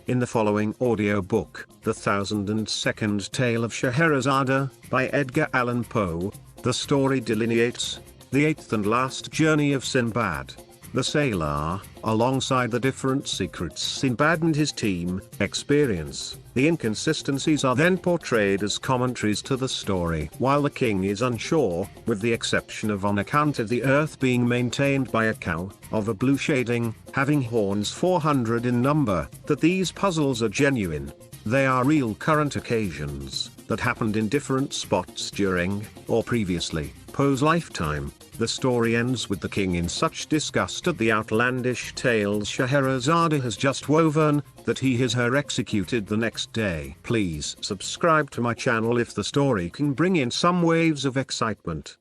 in the following audiobook, The 1002nd Tale of Scheherazade, by Edgar Allan Poe. The story delineates the eighth and last journey of Sinbad, the sailor, alongside the different secrets Sinbad and his team experience. The inconsistencies are then portrayed as commentaries to the story. While the king is unsure, with the exception of on account of the earth being maintained by a cow, of a blue shading, having horns 400 in number, that these puzzles are genuine. They are real current occasions, that happened in different spots during, or previously, Poe's lifetime. The story ends with the king in such disgust at the outlandish tales Scheherazade has just woven, that he has her executed the next day. Please subscribe to my channel if the story can bring in some waves of excitement.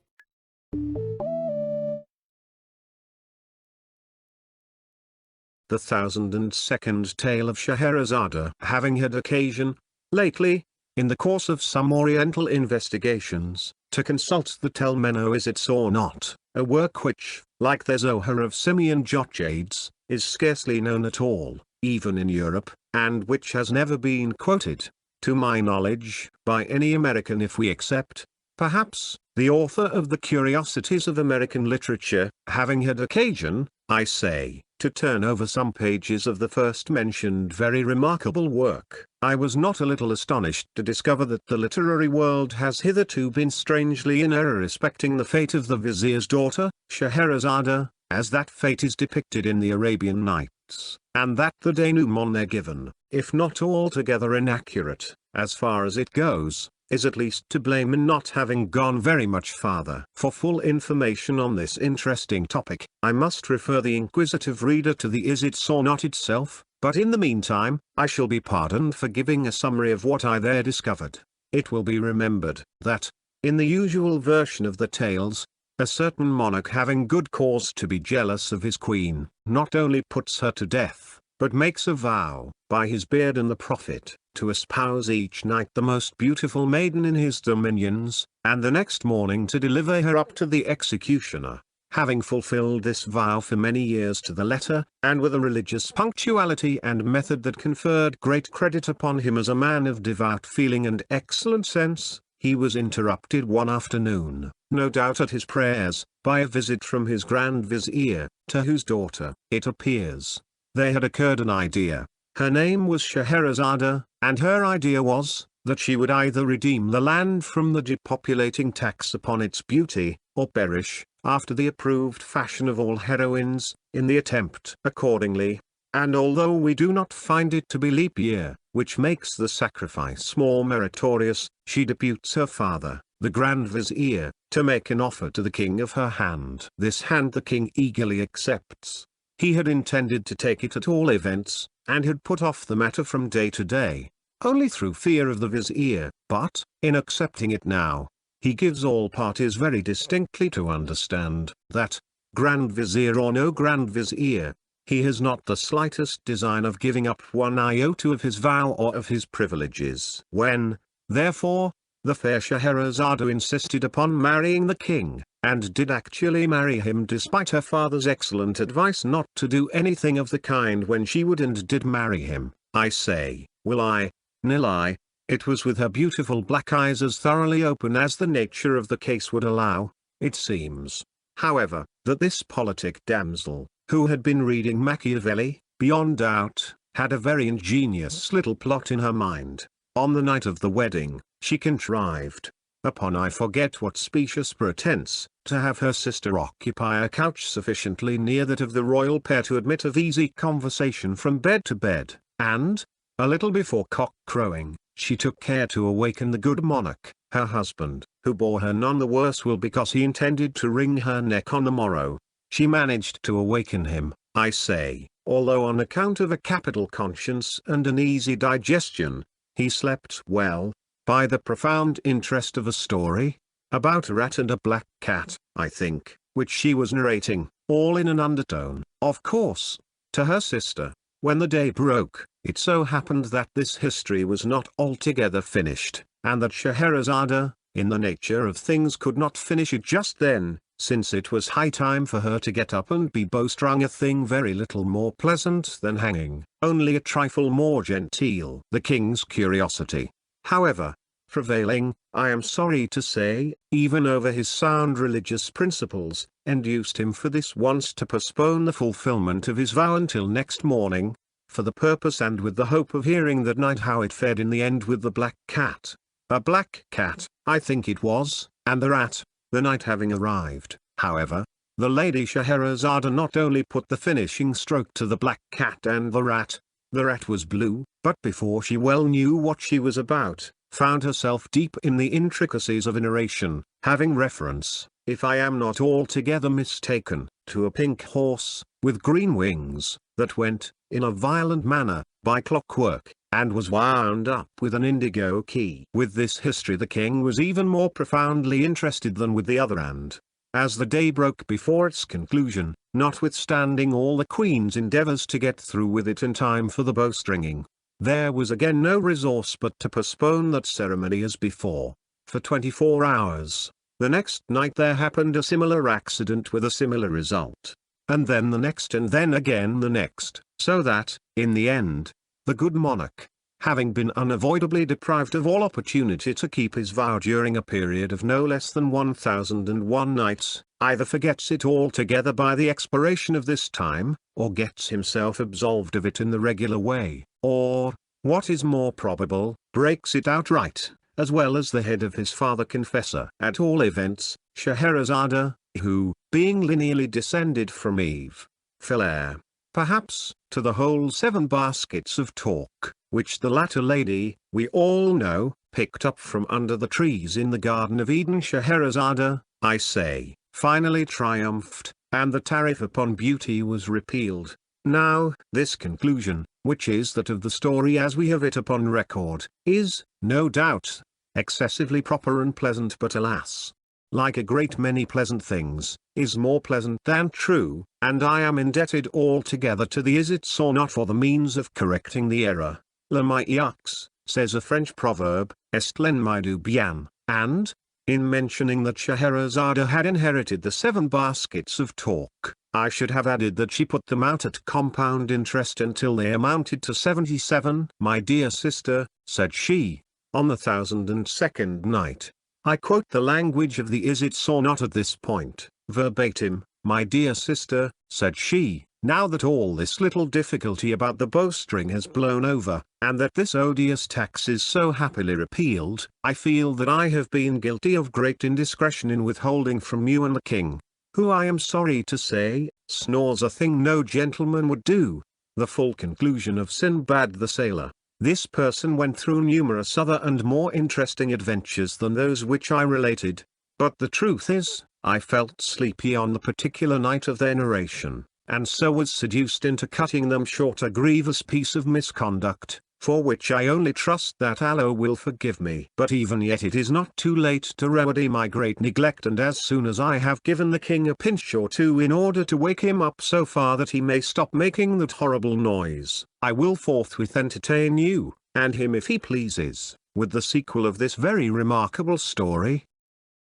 The 1002nd Tale of Scheherazade. Having had occasion, lately, in the course of some Oriental investigations, to consult the Tellmenow Isitsoornot, a work which, like the Zohar of Simeon Jochaides, is scarcely known at all, even in Europe, and which has never been quoted, to my knowledge, by any American if we accept, perhaps, the author of the Curiosities of American Literature. Having had occasion, I say, to turn over some pages of the first mentioned very remarkable work, I was not a little astonished to discover that the literary world has hitherto been strangely in error respecting the fate of the vizier's daughter, Scheherazade, as that fate is depicted in the Arabian Nights, and that the denouement there given, if not altogether inaccurate, as far as it goes, is at least to blame in not having gone very much farther. For full information on this interesting topic, I must refer the inquisitive reader to the Isitsoornot itself, but in the meantime, I shall be pardoned for giving a summary of what I there discovered. It will be remembered that, in the usual version of the tales, a certain monarch having good cause to be jealous of his queen, not only puts her to death, but makes a vow, by his beard and the prophet, to espouse each night the most beautiful maiden in his dominions, and the next morning to deliver her up to the executioner. Having fulfilled this vow for many years to the letter, and with a religious punctuality and method that conferred great credit upon him as a man of devout feeling and excellent sense, he was interrupted one afternoon, no doubt at his prayers, by a visit from his grand vizier, to whose daughter, it appears, there had occurred an idea. Her name was Scheherazade, and her idea was, that she would either redeem the land from the depopulating tax upon its beauty, or perish, after the approved fashion of all heroines, in the attempt. Accordingly, and although we do not find it to be leap year, which makes the sacrifice more meritorious, she deputes her father, the grand vizier, to make an offer to the king of her hand. This hand the king eagerly accepts. He had intended to take it at all events, and had put off the matter from day to day, only through fear of the vizier, but, in accepting it now, he gives all parties very distinctly to understand, that, grand vizier or no grand vizier, he has not the slightest design of giving up one iota of his vow or of his privileges. When, therefore, the fair Scheherazade insisted upon marrying the king, and did actually marry him despite her father's excellent advice not to do anything of the kind when she would and did marry him, I say, nil I, it was with her beautiful black eyes as thoroughly open as the nature of the case would allow. It seems, however, that this politic damsel, who had been reading Machiavelli, beyond doubt, had a very ingenious little plot in her mind. On the night of the wedding, she contrived, upon I forget what specious pretense, to have her sister occupy a couch sufficiently near that of the royal pair to admit of easy conversation from bed to bed, and, a little before cock crowing, she took care to awaken the good monarch, her husband, who bore her none the worse will because he intended to wring her neck on the morrow. She managed to awaken him, I say, although on account of a capital conscience and an easy digestion, he slept well, by the profound interest of a story, about a rat and a black cat, I think, which she was narrating, all in an undertone, of course, to her sister. When the day broke, it so happened that this history was not altogether finished, and that Scheherazade, in the nature of things could not finish it just then, since it was high time for her to get up and be bowstrung, a thing very little more pleasant than hanging, only a trifle more genteel. The king's curiosity, however, prevailing, I am sorry to say, even over his sound religious principles, induced him for this once to postpone the fulfillment of his vow until next morning, for the purpose and with the hope of hearing that night how it fared in the end with the black cat. A black cat, I think it was, and the rat. The night having arrived, however, the Lady Scheherazade not only put the finishing stroke to the black cat and the rat was blue, but before she well knew what she was about, found herself deep in the intricacies of a narration, having reference, if I am not altogether mistaken, to a pink horse, with green wings, that went, in a violent manner, by clockwork, and was wound up with an indigo key. With this history the king was even more profoundly interested than with the other, and, as the day broke before its conclusion, notwithstanding all the queen's endeavours to get through with it in time for the bowstringing, there was again no resource but to postpone that ceremony as before, for 24 hours. The next night there happened a similar accident with a similar result, and then the next, and then again the next, so that, in the end, the good monarch, having been unavoidably deprived of all opportunity to keep his vow during a period of no less than 1001 nights, either forgets it altogether by the expiration of this time, or gets himself absolved of it in the regular way, or, what is more probable, breaks it outright, as well as the head of his father confessor. At all events, Scheherazade, who, being lineally descended from Eve, fell heir, perhaps, to the whole 7 baskets of talk, which the latter lady, we all know, picked up from under the trees in the Garden of Eden. Scheherazade, I say, finally triumphed, and the tariff upon beauty was repealed. Now, this conclusion, which is that of the story as we have it upon record, is, no doubt, excessively proper and pleasant, but alas, like a great many pleasant things, is more pleasant than true, and I am indebted altogether to the Isitsoornot for the means of correcting the error. Le Mailleux, says a French proverb, est l'ennemi du bien, and, in mentioning that Scheherazade had inherited the 7 baskets of talk, I should have added that she put them out at compound interest until they amounted to 77. My dear sister, said she, on the 1002nd night. I quote the language of the Isitsoornot at this point, verbatim. My dear sister, said she, now that all this little difficulty about the bowstring has blown over, and that this odious tax is so happily repealed, I feel that I have been guilty of great indiscretion in withholding from you and the king, who I am sorry to say, snores a thing no gentleman would do, the full conclusion of Sinbad the Sailor. This person went through numerous other and more interesting adventures than those which I related, but the truth is, I felt sleepy on the particular night of their narration, and so was seduced into cutting them short, a grievous piece of misconduct, for which I only trust that Allah will forgive me. But even yet it is not too late to remedy my great neglect, and as soon as I have given the king a pinch or two in order to wake him up so far that he may stop making that horrible noise, I will forthwith entertain you, and him if he pleases, with the sequel of this very remarkable story.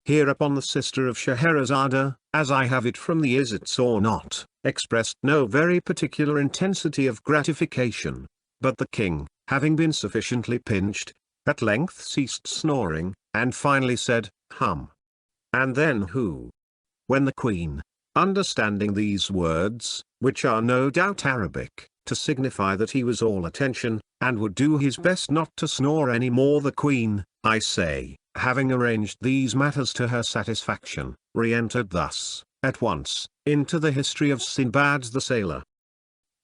Hereupon the sister of Scheherazade, as I have it from the Isitsoornot, expressed no very particular intensity of gratification, but the king, having been sufficiently pinched, at length ceased snoring, and finally said, hum. And then who? When the queen, understanding these words, which are no doubt Arabic, to signify that he was all attention, and would do his best not to snore any more, the queen, I say, having arranged these matters to her satisfaction, re-entered thus, at once, into the history of Sinbad the Sailor.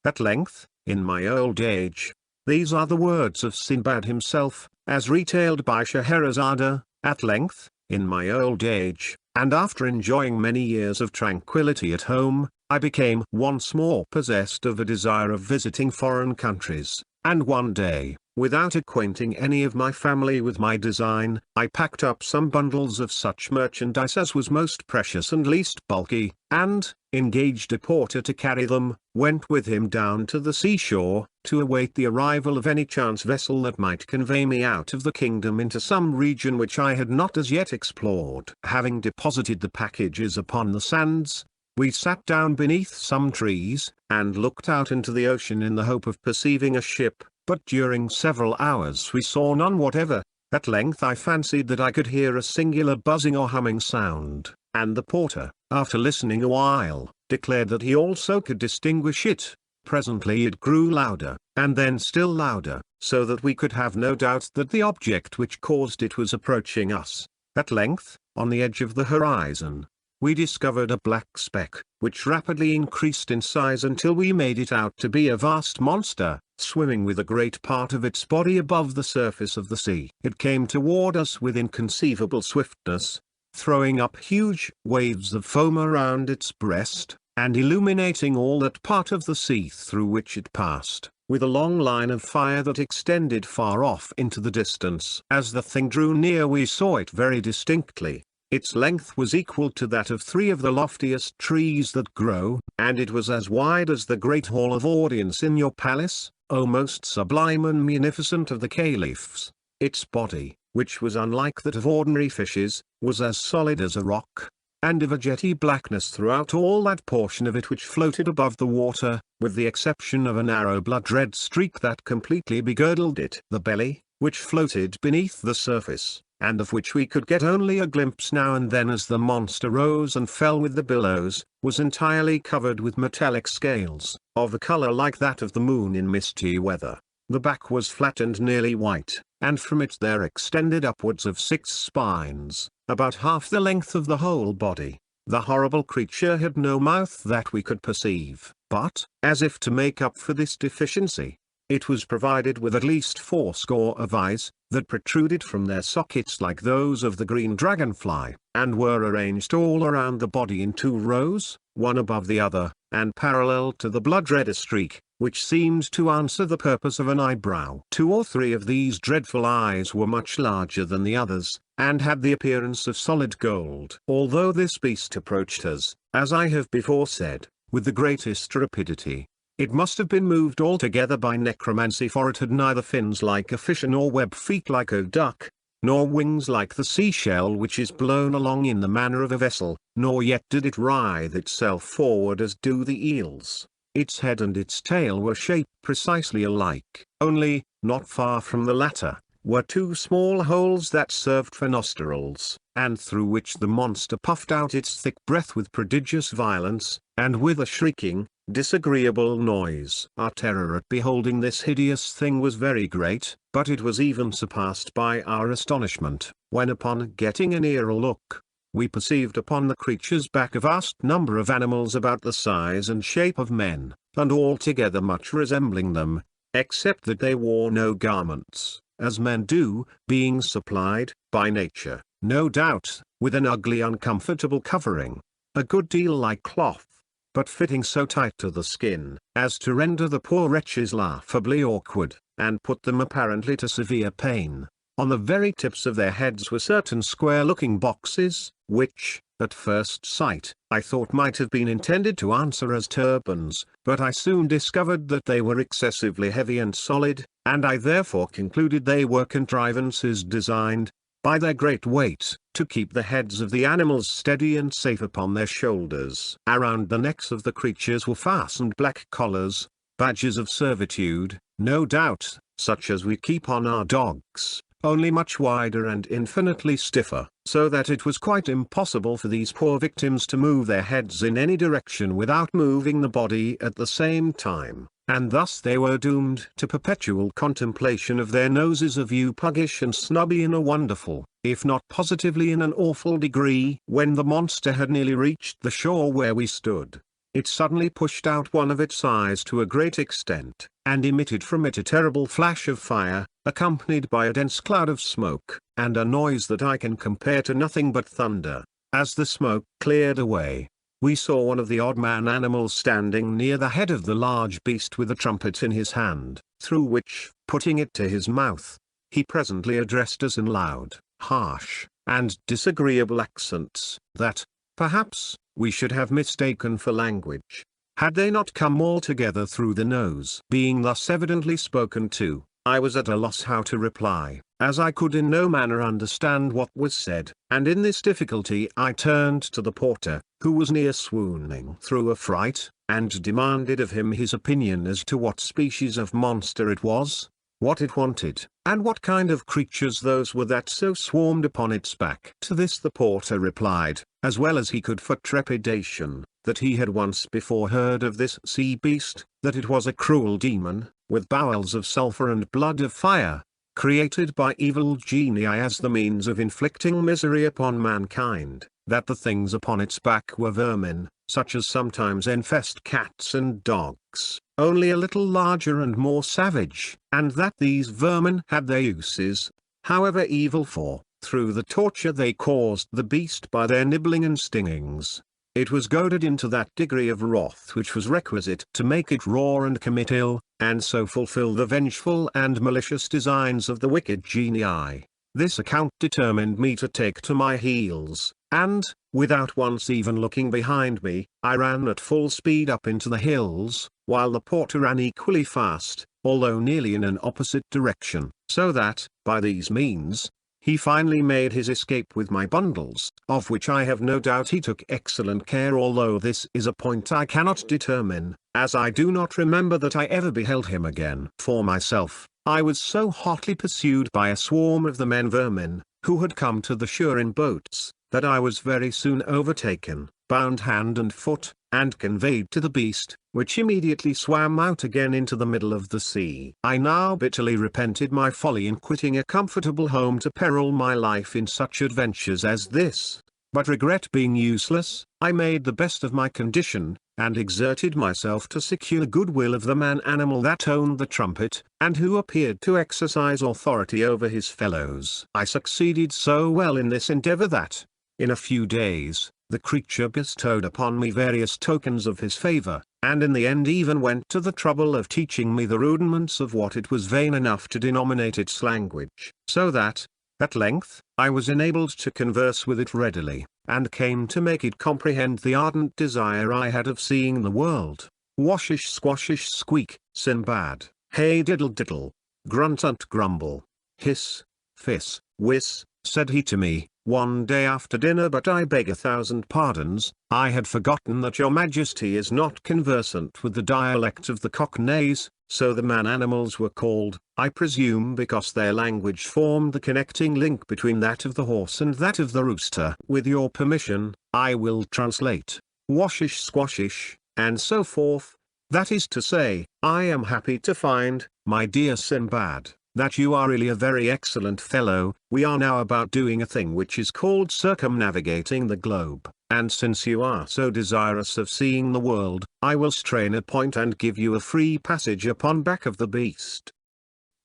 At length, in my old age, these are the words of Sinbad himself, as retailed by Scheherazade, at length, in my old age, and after enjoying many years of tranquility at home, I became once more possessed of a desire of visiting foreign countries, and one day, Without acquainting any of my family with my design, I packed up some bundles of such merchandise as was most precious and least bulky, and, engaged a porter to carry them, went with him down to the seashore, to await the arrival of any chance vessel that might convey me out of the kingdom into some region which I had not as yet explored. Having deposited the packages upon the sands, we sat down beneath some trees, and looked out into the ocean in the hope of perceiving a ship, but during several hours we saw none whatever. At length I fancied that I could hear a singular buzzing or humming sound, and the porter, after listening a while, declared that he also could distinguish it. Presently it grew louder, and then still louder, so that we could have no doubt that the object which caused it was approaching us. At length, on the edge of the horizon, we discovered a black speck, which rapidly increased in size until we made it out to be a vast monster, swimming with a great part of its body above the surface of the sea. It came toward us with inconceivable swiftness, throwing up huge waves of foam around its breast, and illuminating all that part of the sea through which it passed, with a long line of fire that extended far off into the distance. As the thing drew near we saw it very distinctly. Its length was equal to that of 3 of the loftiest trees that grow, and it was as wide as the great hall of audience in your palace, O most sublime and munificent of the caliphs. Its body, which was unlike that of ordinary fishes, was as solid as a rock, and of a jetty blackness throughout all that portion of it which floated above the water, with the exception of a narrow blood-red streak that completely begirdled it. The belly, which floated beneath the surface, and of which we could get only a glimpse now and then as the monster rose and fell with the billows, was entirely covered with metallic scales, of a color like that of the moon in misty weather. The back was flat and nearly white, and from it there extended upwards of 6 spines, about half the length of the whole body. The horrible creature had no mouth that we could perceive, but, as if to make up for this deficiency, it was provided with at least 80 of eyes, that protruded from their sockets like those of the green dragonfly, and were arranged all around the body in 2 rows, one above the other, and parallel to the blood-red streak, which seemed to answer the purpose of an eyebrow. 2 or 3 of these dreadful eyes were much larger than the others, and had the appearance of solid gold. Although this beast approached us, as I have before said, with the greatest rapidity, it must have been moved altogether by necromancy, for it had neither fins like a fish nor web feet like a duck, nor wings like the seashell which is blown along in the manner of a vessel, nor yet did it writhe itself forward as do the eels. Its head and its tail were shaped precisely alike, only, not far from the latter, were 2 small holes that served for nostrils, and through which the monster puffed out its thick breath with prodigious violence, and with a shrieking, disagreeable noise. Our terror at beholding this hideous thing was very great, but it was even surpassed by our astonishment, when upon getting a nearer look, we perceived upon the creature's back a vast number of animals about the size and shape of men, and altogether much resembling them, except that they wore no garments, as men do, being supplied, by nature, no doubt, with an ugly uncomfortable covering, a good deal like cloth, but fitting so tight to the skin, as to render the poor wretches laughably awkward, and put them apparently to severe pain. On the very tips of their heads were certain square-looking boxes, which, at first sight, I thought might have been intended to answer as turbans, but I soon discovered that they were excessively heavy and solid, and I therefore concluded they were contrivances designed, by their great weight, to keep the heads of the animals steady and safe upon their shoulders. Around the necks of the creatures were fastened black collars, badges of servitude, no doubt, such as we keep on our dogs, only much wider and infinitely stiffer, so that it was quite impossible for these poor victims to move their heads in any direction without moving the body at the same time, and thus they were doomed to perpetual contemplation of their noses, a view puggish and snubby in a wonderful, if not positively in an awful degree. When the monster had nearly reached the shore where we stood, it suddenly pushed out one of its eyes to a great extent, and emitted from it a terrible flash of fire, accompanied by a dense cloud of smoke, and a noise that I can compare to nothing but thunder. As the smoke cleared away, we saw one of the odd man animals standing near the head of the large beast with a trumpet in his hand, through which, putting it to his mouth, he presently addressed us in loud, harsh, and disagreeable accents, that, perhaps, we should have mistaken for language, had they not come all together through the nose. Being thus evidently spoken to, I was at a loss how to reply, as I could in no manner understand what was said, and in this difficulty I turned to the porter, who was near swooning through affright, and demanded of him his opinion as to what species of monster it was, what it wanted, and what kind of creatures those were that so swarmed upon its back. To this the porter replied, as well as he could for trepidation, that he had once before heard of this sea beast, that it was a cruel demon, with bowels of sulphur and blood of fire, created by evil genii as the means of inflicting misery upon mankind, that the things upon its back were vermin, such as sometimes infest cats and dogs, only a little larger and more savage, and that these vermin had their uses, however evil, for, through the torture they caused the beast by their nibbling and stingings, it was goaded into that degree of wrath which was requisite to make it roar and commit ill, and so fulfill the vengeful and malicious designs of the wicked genii. This account determined me to take to my heels, and, without once even looking behind me, I ran at full speed up into the hills, while the porter ran equally fast, although nearly in an opposite direction, so that, by these means, he finally made his escape with my bundles, of which I have no doubt he took excellent care, although this is a point I cannot determine, as I do not remember that I ever beheld him again. For myself, I was so hotly pursued by a swarm of the men vermin, who had come to the shore in boats, that I was very soon overtaken, bound hand and foot, and conveyed to the beast, which immediately swam out again into the middle of the sea. I now bitterly repented my folly in quitting a comfortable home to peril my life in such adventures as this, but regret being useless, I made the best of my condition, and exerted myself to secure the goodwill of the man-animal that owned the trumpet, and who appeared to exercise authority over his fellows. I succeeded so well in this endeavor that, in a few days, the creature bestowed upon me various tokens of his favor, and in the end even went to the trouble of teaching me the rudiments of what it was vain enough to denominate its language, so that, at length, I was enabled to converse with it readily, and came to make it comprehend the ardent desire I had of seeing the world. Washish squashish squeak, Sinbad, hey diddle diddle, grunt unt grumble, hiss, fiss, whiss, said he to me, one day after dinner. But I beg 1,000 pardons, I had forgotten that your majesty is not conversant with the dialect of the Cockneys, so the man-animals were called, I presume because their language formed the connecting link between that of the horse and that of the rooster. With your permission, I will translate, washish squashish, and so forth. That is to say, I am happy to find, my dear Sinbad, that you are really a very excellent fellow. We are now about doing a thing which is called circumnavigating the globe, and since you are so desirous of seeing the world, I will strain a point and give you a free passage upon back of the beast.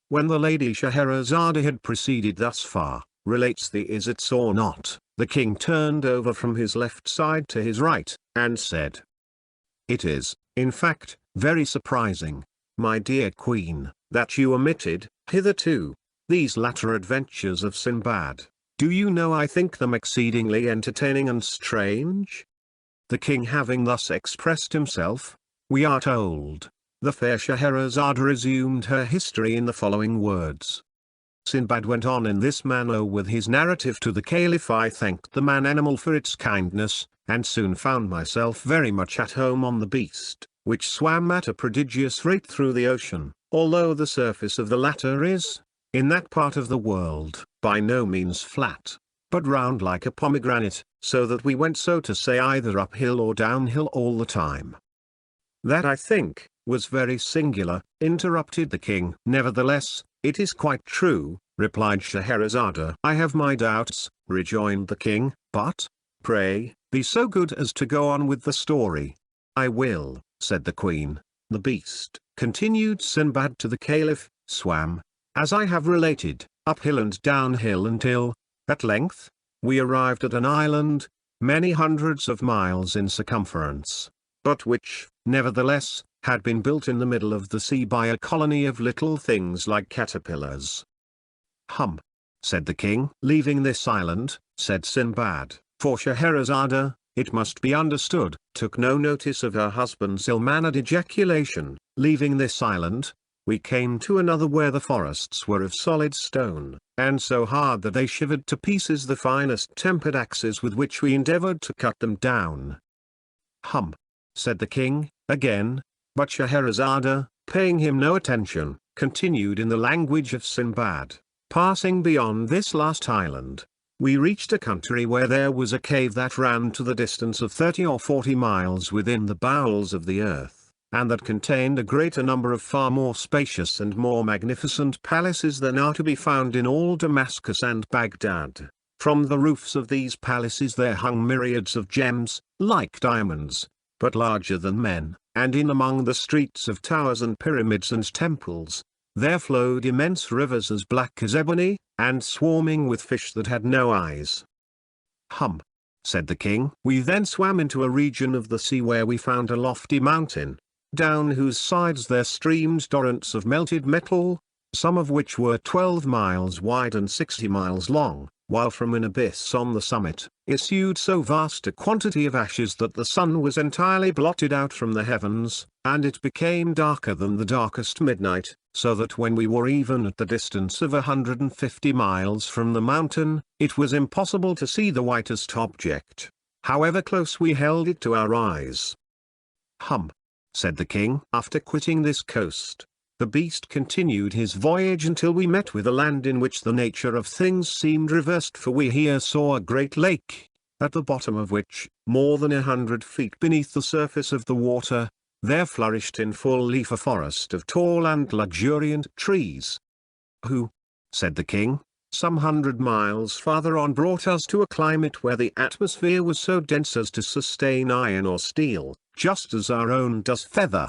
When the lady Scheherazade had proceeded thus far, relates the Isitsoornot, the king turned over from his left side to his right, and said, "It is, in fact, very surprising, my dear queen, that you omitted, hitherto, these latter adventures of Sinbad. Do you know, I think them exceedingly entertaining and strange?" The king having thus expressed himself, we are told, the fair Scheherazade resumed her history in the following words. Sinbad went on in this manner with his narrative to the caliph. I thanked the man-animal for its kindness, and soon found myself very much at home on the beast, which swam at a prodigious rate through the ocean, although the surface of the latter is, in that part of the world, by no means flat, but round like a pomegranate, so that we went, so to say, either uphill or downhill all the time. That, I think, was very singular, interrupted the king. Nevertheless, it is quite true, replied Scheherazade. I have my doubts, rejoined the king, but, pray, be so good as to go on with the story. I will, said the queen. The beast, continued Sinbad to the caliph, swam, as I have related, uphill and downhill until, at length, we arrived at an island, many hundreds of miles in circumference, but which, nevertheless, had been built in the middle of the sea by a colony of little things like caterpillars. "Hum," said the king. "Leaving this island," said Sinbad, for Scheherazade, it must be understood, took no notice of her husband's ill-mannered ejaculation. "Leaving this island, we came to another where the forests were of solid stone, and so hard that they shivered to pieces the finest tempered axes with which we endeavored to cut them down." "Hum," said the king, again, but Scheherazade, paying him no attention, continued in the language of Sinbad. "Passing beyond this last island, we reached a country where there was a cave that ran to the distance of 30 or 40 miles within the bowels of the earth, and that contained a greater number of far more spacious and more magnificent palaces than are to be found in all Damascus and Baghdad. From the roofs of these palaces there hung myriads of gems, like diamonds, but larger than men, and in among the streets of towers and pyramids and temples, there flowed immense rivers as black as ebony, and swarming with fish that had no eyes." "Hum," said the king. "We then swam into a region of the sea where we found a lofty mountain, down whose sides there streamed torrents of melted metal, some of which were 12 miles wide and 60 miles long, while from an abyss on the summit, issued so vast a quantity of ashes that the sun was entirely blotted out from the heavens, and it became darker than the darkest midnight, so that when we were even at the distance of 150 miles from the mountain, it was impossible to see the whitest object, however close we held it to our eyes." "Hum," said the king. "After quitting this coast, the beast continued his voyage until we met with a land in which the nature of things seemed reversed, for we here saw a great lake, at the bottom of which, more than 100 feet beneath the surface of the water, there flourished in full leaf a forest of tall and luxuriant trees." "Who," said the king, "some 100 miles farther on brought us to a climate where the atmosphere was so dense as to sustain iron or steel, just as our own does feather."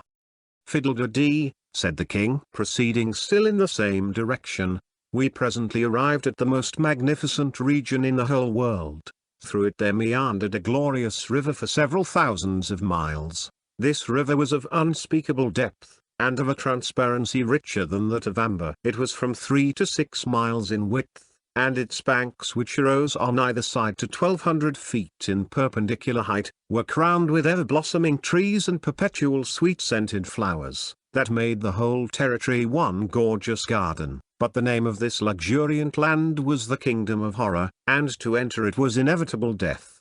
"Fiddle-de-dee," said the king. Proceeding still in the same direction, we presently arrived at the most magnificent region in the whole world. Through it there meandered a glorious river for several thousands of miles. This river was of unspeakable depth, and of a transparency richer than that of amber. It was from 3 to 6 miles in width, and its banks, which rose on either side to 1,200 feet in perpendicular height, were crowned with ever-blossoming trees and perpetual sweet-scented flowers, that made the whole territory one gorgeous garden. But the name of this luxuriant land was the Kingdom of Horror, and to enter it was inevitable death.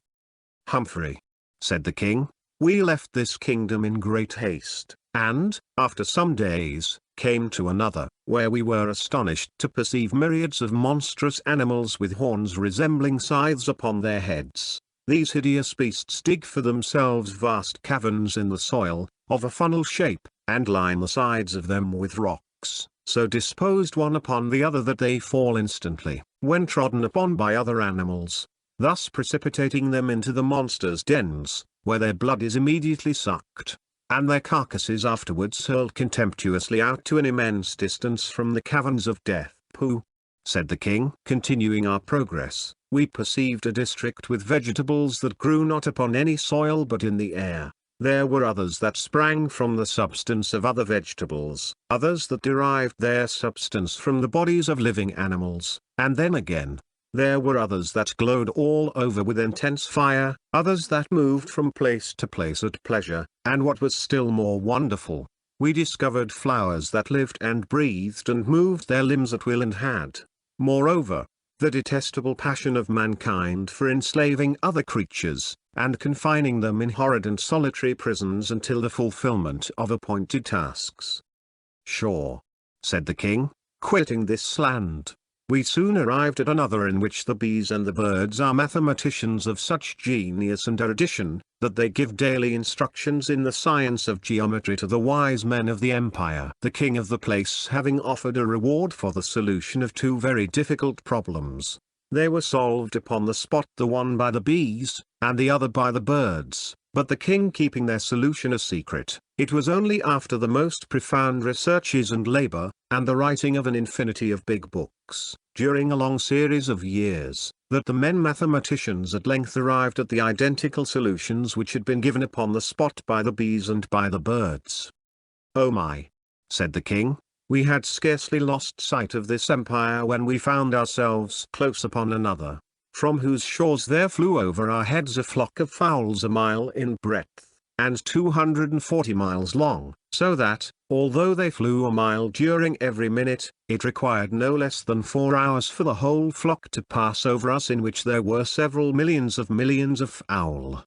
"Humphrey," said the king, "we left this kingdom in great haste, and, after some days, came to another, where we were astonished to perceive myriads of monstrous animals with horns resembling scythes upon their heads. These hideous beasts dig for themselves vast caverns in the soil, of a funnel shape, and line the sides of them with rocks, so disposed one upon the other that they fall instantly, when trodden upon by other animals, thus precipitating them into the monsters' dens, where their blood is immediately sucked, and their carcasses afterwards hurled contemptuously out to an immense distance from the caverns of death." "Pooh," said the king. Continuing our progress, we perceived a district with vegetables that grew not upon any soil but in the air. There were others that sprang from the substance of other vegetables, others that derived their substance from the bodies of living animals, and then again, there were others that glowed all over with intense fire, others that moved from place to place at pleasure, and what was still more wonderful, we discovered flowers that lived and breathed and moved their limbs at will and had, moreover, the detestable passion of mankind for enslaving other creatures, and confining them in horrid and solitary prisons until the fulfillment of appointed tasks. "Sure," said the king, "quitting this land, we soon arrived at another in which the bees and the birds are mathematicians of such genius and erudition, that they give daily instructions in the science of geometry to the wise men of the empire." The king of the place having offered a reward for the solution of 2 very difficult problems, they were solved upon the spot, the one by the bees, and the other by the birds, but the king keeping their solution a secret. It was only after the most profound researches and labor, and the writing of an infinity of big books, during a long series of years, that the men mathematicians at length arrived at the identical solutions which had been given upon the spot by the bees and by the birds. "Oh my!" said the king, "we had scarcely lost sight of this empire when we found ourselves close upon another, from whose shores there flew over our heads a flock of fowls a mile in breadth, and 240 miles long, so that, although they flew a mile during every minute, it required no less than 4 hours for the whole flock to pass over us, in which there were several millions of fowl."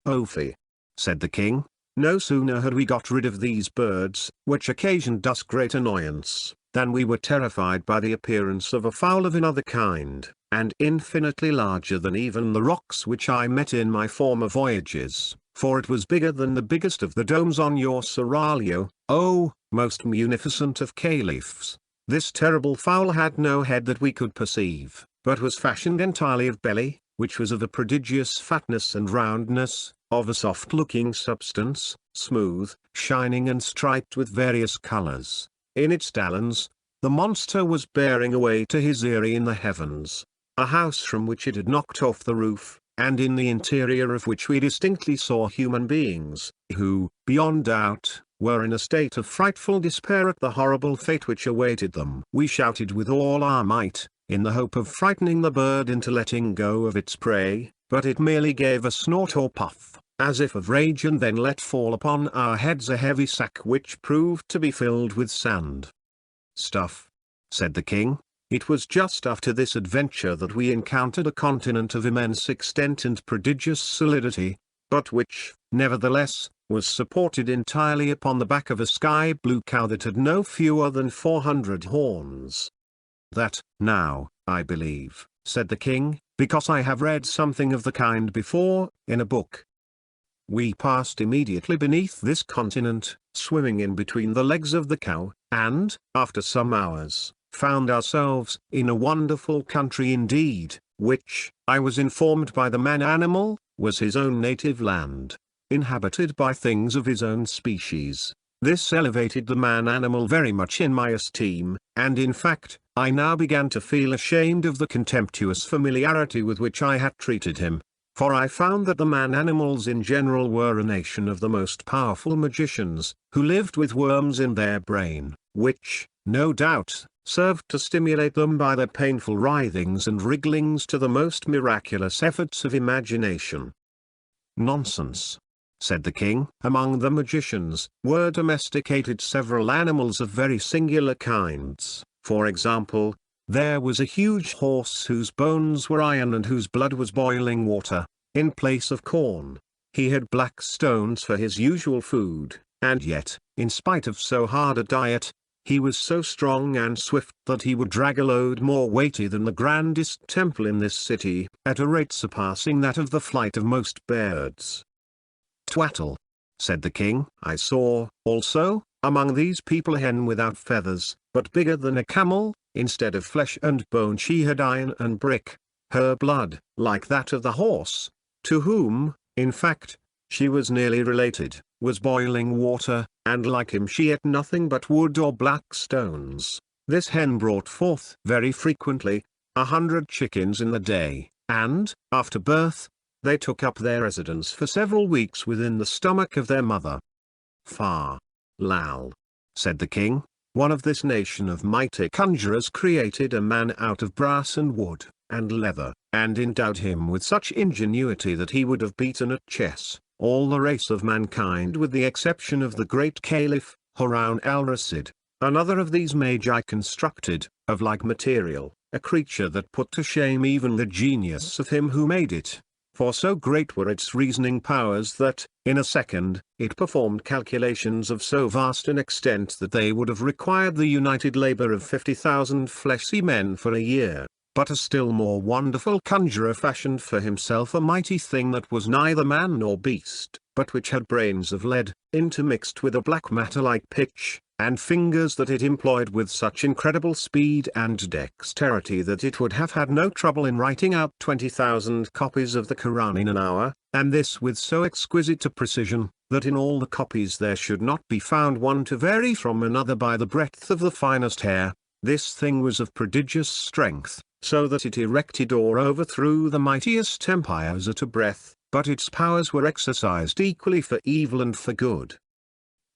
"Oh fie!" said the king, "no sooner had we got rid of these birds, which occasioned us great annoyance, than we were terrified by the appearance of a fowl of another kind, and infinitely larger than even the rocks which I met in my former voyages, for it was bigger than the biggest of the domes on your seraglio. Oh, most munificent of caliphs! This terrible fowl had no head that we could perceive, but was fashioned entirely of belly, which was of a prodigious fatness and roundness, of a soft-looking substance, smooth, shining and striped with various colors. In its talons, the monster was bearing away to his eyrie in the heavens, a house from which it had knocked off the roof, and in the interior of which we distinctly saw human beings, who, beyond doubt, were in a state of frightful despair at the horrible fate which awaited them. We shouted with all our might, in the hope of frightening the bird into letting go of its prey, but it merely gave a snort or puff, as if of rage, and then let fall upon our heads a heavy sack which proved to be filled with sand. "Stuff!" said the king. "It was just after this adventure that we encountered a continent of immense extent and prodigious solidity, but which, nevertheless, was supported entirely upon the back of a sky-blue cow that had no fewer than 400 horns." "That, now, I believe," said the king, "because I have read something of the kind before, in a book." We passed immediately beneath this continent, swimming in between the legs of the cow, and, after some hours, found ourselves in a wonderful country indeed, which, I was informed by the man-animal, was his own native land, inhabited by things of his own species. This elevated the man-animal very much in my esteem, and in fact, I now began to feel ashamed of the contemptuous familiarity with which I had treated him, for I found that the man-animals in general were a nation of the most powerful magicians, who lived with worms in their brain, which, no doubt, served to stimulate them by their painful writhings and wrigglings to the most miraculous efforts of imagination. "Nonsense," said the king. "Among the magicians were domesticated several animals of very singular kinds. For example, there was a huge horse whose bones were iron and whose blood was boiling water, in place of corn. He had black stones for his usual food, and yet, in spite of so hard a diet, he was so strong and swift that he would drag a load more weighty than the grandest temple in this city, at a rate surpassing that of the flight of most birds." "Twaddle," said the king. "I saw, also, among these people a hen without feathers, but bigger than a camel. Instead of flesh and bone she had iron and brick. Her blood, like that of the horse, to whom, in fact, she was nearly related, was boiling water, and like him she ate nothing but wood or black stones. This hen brought forth very frequently 100 chickens in the day, and, after birth, they took up their residence for several weeks within the stomach of their mother." "Far, lal," said the king. "One of this nation of mighty conjurers created a man out of brass and wood, and leather, and endowed him with such ingenuity that he would have beaten at chess all the race of mankind with the exception of the great Caliph, Harun al-Rashid. Another of these magi constructed, of like material, a creature that put to shame even the genius of him who made it, for so great were its reasoning powers that, in a second, it performed calculations of so vast an extent that they would have required the united labor of 50,000 fleshy men for a year. But a still more wonderful conjurer fashioned for himself a mighty thing that was neither man nor beast, but which had brains of lead, intermixed with a black matter like pitch, and fingers that it employed with such incredible speed and dexterity that it would have had no trouble in writing out 20,000 copies of the Quran in an hour, and this with so exquisite a precision, that in all the copies there should not be found one to vary from another by the breadth of the finest hair. This thing was of prodigious strength, so that it erected or overthrew the mightiest empires at a breath, but its powers were exercised equally for evil and for good.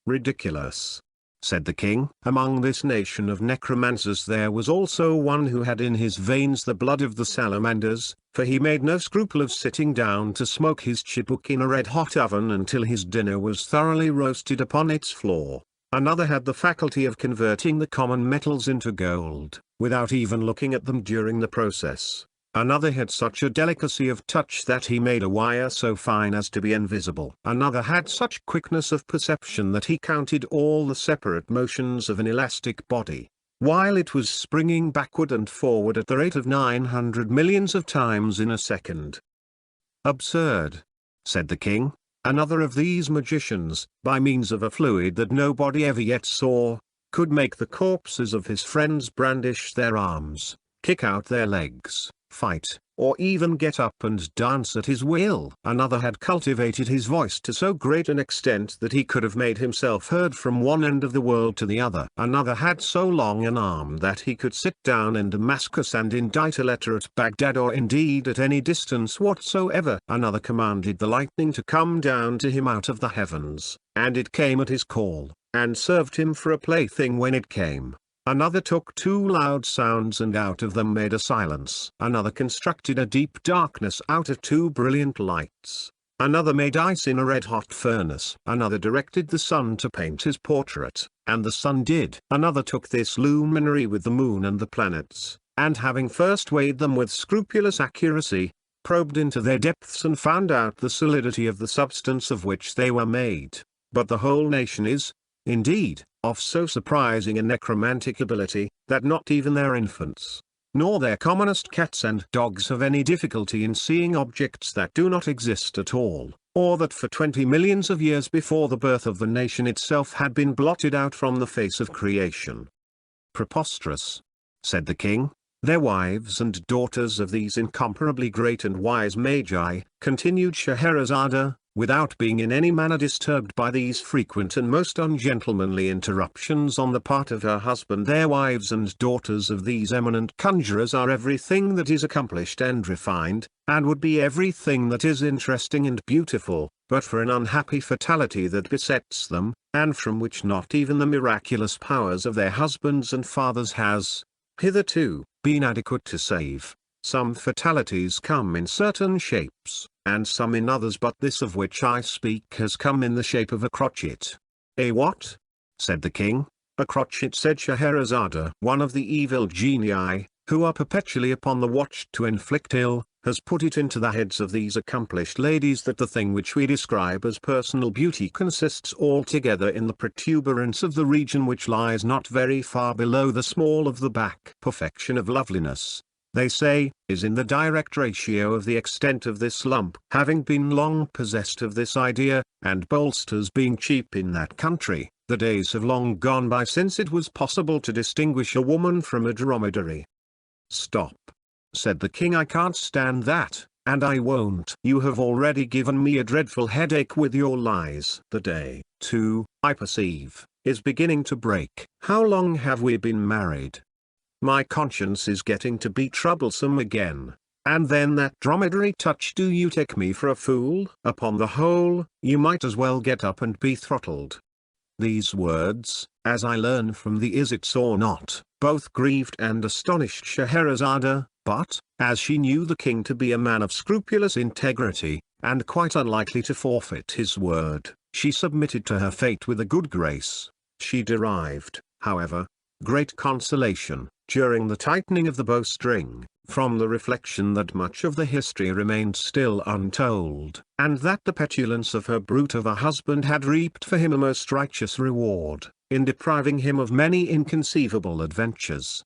Ridiculous, said the king. Among this nation of necromancers there was also one who had in his veins the blood of the salamanders, for he made no scruple of sitting down to smoke his chibuk in a red-hot oven until his dinner was thoroughly roasted upon its floor. Another had the faculty of converting the common metals into gold, without even looking at them during the process. Another had such a delicacy of touch that he made a wire so fine as to be invisible. Another had such quickness of perception that he counted all the separate motions of an elastic body, while it was springing backward and forward at the rate of 900 millions of times in a second. Absurd, said the king. Another of these magicians, by means of a fluid that nobody ever yet saw, could make the corpses of his friends brandish their arms, kick out their legs, fight, or even get up and dance at his will. Another had cultivated his voice to so great an extent that he could have made himself heard from one end of the world to the other. Another had so long an arm that he could sit down in Damascus and indite a letter at Baghdad, or indeed at any distance whatsoever. Another commanded the lightning to come down to him out of the heavens, and it came at his call, and served him for a plaything when it came. Another took two loud sounds and out of them made a silence. Another constructed a deep darkness out of two brilliant lights. Another made ice in a red-hot furnace. Another directed the sun to paint his portrait, and the sun did. Another took this luminary with the moon and the planets, and having first weighed them with scrupulous accuracy, probed into their depths and found out the solidity of the substance of which they were made. But the whole nation is, indeed, of so surprising a necromantic ability, that not even their infants, nor their commonest cats and dogs have any difficulty in seeing objects that do not exist at all, or that for 20 millions of years before the birth of the nation itself had been blotted out from the face of creation. Preposterous, said the king. Their wives and daughters of these incomparably great and wise magi, continued Scheherazade, without being in any manner disturbed by these frequent and most ungentlemanly interruptions on the part of her husband. Their wives and daughters of these eminent conjurers are everything that is accomplished and refined, and would be everything that is interesting and beautiful, but for an unhappy fatality that besets them, and from which not even the miraculous powers of their husbands and fathers has, hitherto, been adequate to save. Some fatalities come in certain shapes, and some in others, but this of which I speak has come in the shape of a crotchet. A what? Said the king. A crotchet, said Scheherazade. One of the evil genii, who are perpetually upon the watch to inflict ill, has put it into the heads of these accomplished ladies that the thing which we describe as personal beauty consists altogether in the protuberance of the region which lies not very far below the small of the back. Perfection of loveliness, they say, is in the direct ratio of the extent of this lump. Having been long possessed of this idea, and bolsters being cheap in that country, the days have long gone by since it was possible to distinguish a woman from a dromedary. Stop, said the king. I can't stand that, and I won't. You have already given me a dreadful headache with your lies. The day, too, I perceive, is beginning to break. How long have we been married? My conscience is getting to be troublesome again. And then that dromedary touch. Do you take me for a fool? Upon the whole, you might as well get up and be throttled. These words, as I learn from the Isitsoornot, both grieved and astonished Scheherazade, but, as she knew the king to be a man of scrupulous integrity, and quite unlikely to forfeit his word, she submitted to her fate with a good grace. She derived, however, great consolation, during the tightening of the bowstring, from the reflection that much of the history remained still untold, and that the petulance of her brute of a husband had reaped for him a most righteous reward, in depriving him of many inconceivable adventures.